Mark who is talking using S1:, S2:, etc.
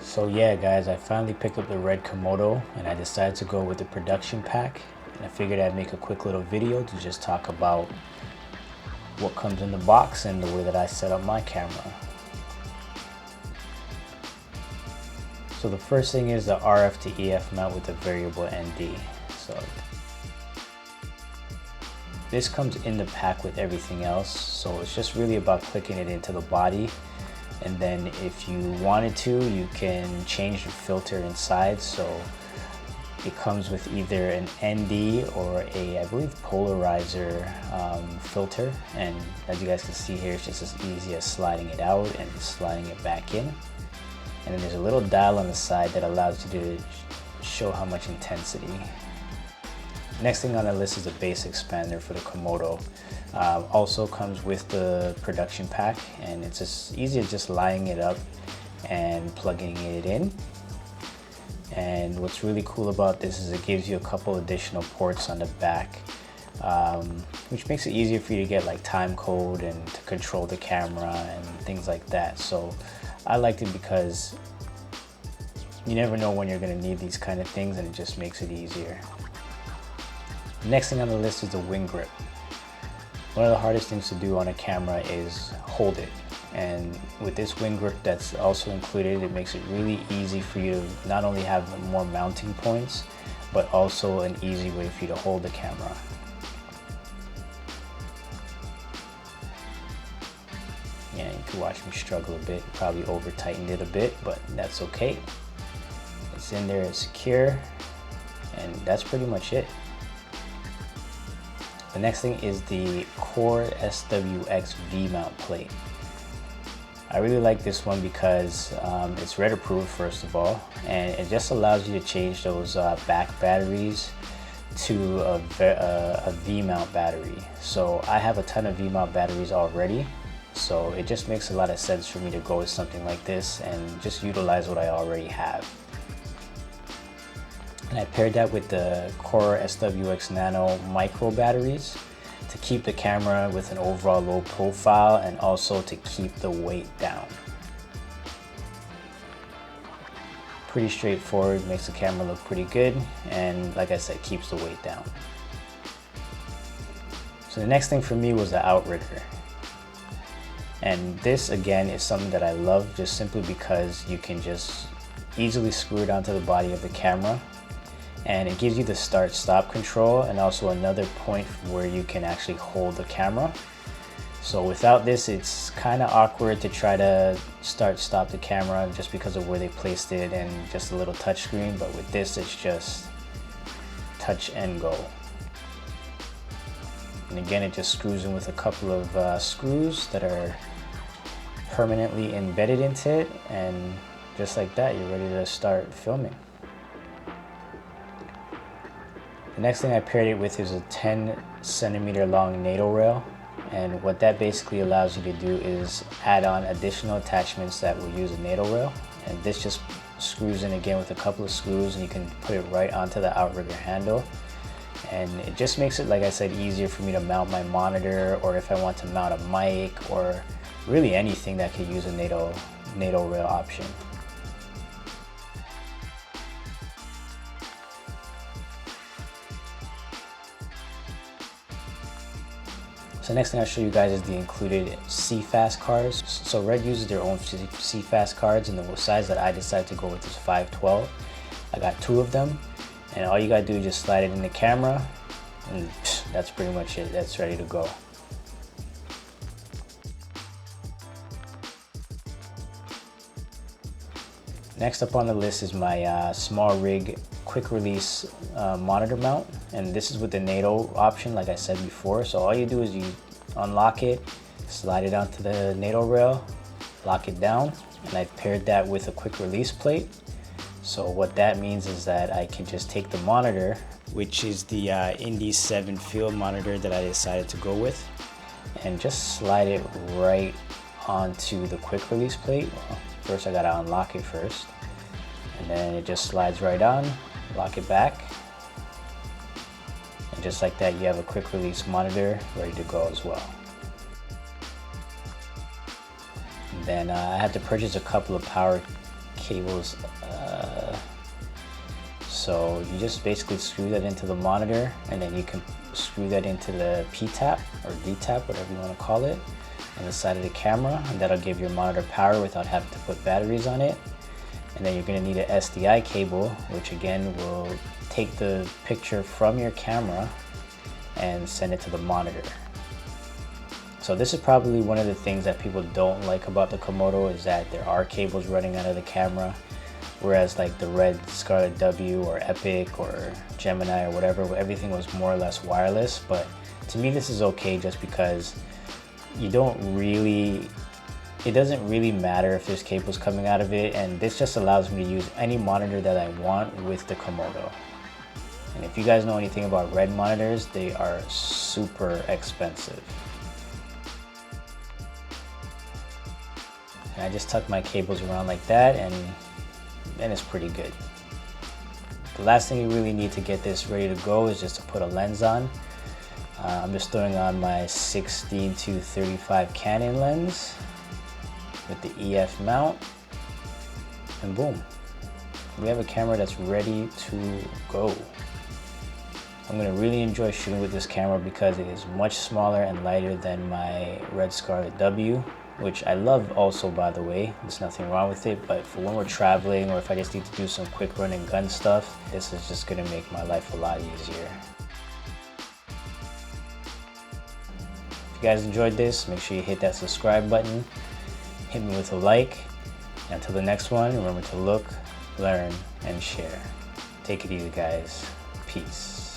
S1: So yeah guys, I finally picked up the RED Komodo and I decided to go with the production pack, and I figured I'd make a quick little video to just talk about what comes in the box and the way that I set up my camera. So the first thing is the RF to EF mount with a variable ND. So this comes in the pack with everything else, so it's just really about clicking it into the body, and then if you wanted to, you can change the filter inside. So it comes with either an ND or I believe polarizer filter, and as you guys can see here, it's just as easy as sliding it out and sliding it back in. And then there's a little dial on the side that allows you to show how much intensity. Next thing on the list is a base expander for the Komodo. Also comes with the production pack, and it's as easy as just lining it up and plugging it in. And what's really cool about this is it gives you a couple additional ports on the back, which makes it easier for you to get like time code and to control the camera and things like that. So I liked it because you never know when you're going to need these kind of things, and it just makes it easier. Next thing on the list is the wing grip. One of the hardest things to do on a camera is hold it, and with this wing grip that's also included, it makes it really easy for you to not only have more mounting points, but also an easy way for you to hold the camera. Yeah, you can watch me struggle a bit, probably over tightened it a bit, but that's okay. It's in there, it's secure, and that's pretty much it. The next thing is the Core SWX VMount Plate. I really like this one because it's RED approved first of all, and it just allows you to change those back batteries to a VMount battery. So I have a ton of VMount batteries already, so it just makes a lot of sense for me to go with something like this and just utilize what I already have. And I paired that with the Core SWX Nano micro batteries to keep the camera with an overall low profile and also to keep the weight down. Pretty straightforward, makes the camera look pretty good, and like I said, keeps the weight down. So the next thing for me was the Outrigger. And this again is something that I love just simply because you can just easily screw it onto the body of the camera, and it gives you the start-stop control and also another point where you can actually hold the camera. So without this, it's kind of awkward to try to start-stop the camera just because of where they placed it and just a little touch screen, but with this it's just touch and go. And again, it just screws in with a couple of screws that are permanently embedded into it, and just like that, you're ready to start filming. The next thing I paired it with is a 10-centimeter long NATO rail, and what that basically allows you to do is add on additional attachments that will use a NATO rail, and this just screws in again with a couple of screws, and you can put it right onto the Outrigger handle, and it just makes it, like I said, easier for me to mount my monitor, or if I want to mount a mic, or really anything that could use a NATO rail option. So next thing I'll show you guys is the included CFast cards. So RED uses their own CFast cards, and the size that I decided to go with is 512. I got 2 of them, and all you gotta do is just slide it in the camera, and that's pretty much it. That's ready to go. Next up on the list is my small rig quick release monitor mount, and this is with the NATO option like I said before. So all you do is you unlock it, slide it onto the NATO rail, lock it down, and I've paired that with a quick release plate. So what that means is that I can just take the monitor, which is the Indy 7 field monitor that I decided to go with, and just slide it right onto the quick release plate. Well, first I gotta unlock it first, and then it just slides right on, lock it back, and just like that you have a quick release monitor ready to go as well. And then I had to purchase a couple of power cables. So you just basically screw that into the monitor, and then you can screw that into the PTap or DTap, whatever you want to call it, on the side of the camera, and that'll give your monitor power without having to put batteries on it. And then you're going to need an SDI cable, which again will take the picture from your camera and send it to the monitor. So this is probably one of the things that people don't like about the Komodo, is that there are cables running out of the camera, whereas like the RED Scarlet-W or Epic or Gemini or whatever, everything was more or less wireless. But to me this is okay, just because it doesn't really matter if there's cables coming out of it, and this just allows me to use any monitor that I want with the Komodo. And if you guys know anything about RED monitors, they are super expensive. And I just tuck my cables around like that, and it's pretty good. The last thing you really need to get this ready to go is just to put a lens on. I'm just throwing on my 16-35 Canon lens with the EF mount, and boom, we have a camera that's ready to go. I'm going to really enjoy shooting with this camera because it is much smaller and lighter than my RED Scarlet-W, which I love also, by the way. There's nothing wrong with it, but for when we're traveling or if I just need to do some quick run and gun stuff, this is just going to make my life a lot easier. If you guys enjoyed this, make sure you hit that subscribe button, hit me with a like, and until the next one, remember to look, learn, and share. Take it easy, guys. Peace.